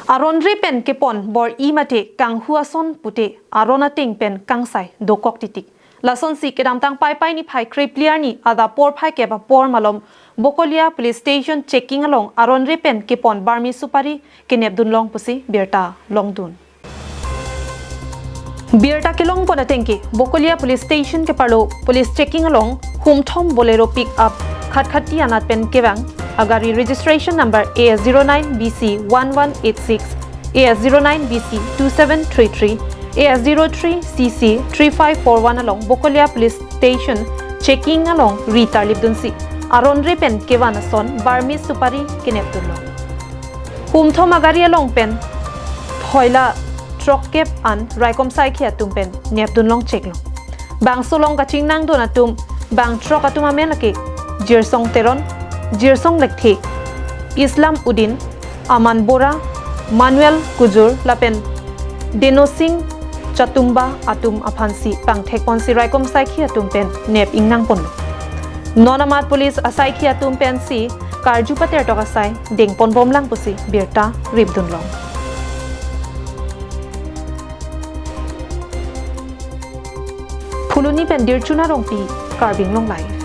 Aronri pen kepon bor imate kang huason pute arona ting pen kang sai dokok titik lason si kedam tang pai ni phai krepliar ni ada por phai ke ba por malom Bokolia Police Station Checking along Aronri pen kepon Burmese Supari kenep dun long pusi birta long dun birta kelong pona tengki Bokolia Police Station ke parlo police checking along humthom bolero pick up khatkhatia anat pen kewang agari registration number AS09BC 1186 AS09BC 2733 AS03CC 3541 along Bokolia Police Station checking along Rita Libdunsi Aronri pen kewana son Burmese Supari keneptulo humthom agari along pen thoila truck kep an raikom sai khia tum pen nepdun long check lo bang solong kaching nang don atum bang truck atum amenake jirsong teron jirsong lekthi Islam Udin Aman Bora Manuel Kujur lapen Denosing Chatumba atum aphansi pangthek ponsi raikom sai khia tum pen nep ingnang pon nonamat police asai khia tum pen si karju pater toka sai dengpon bomlang pusi birta ribdun long Fuluni pen dirchuna rongpi carbing long lai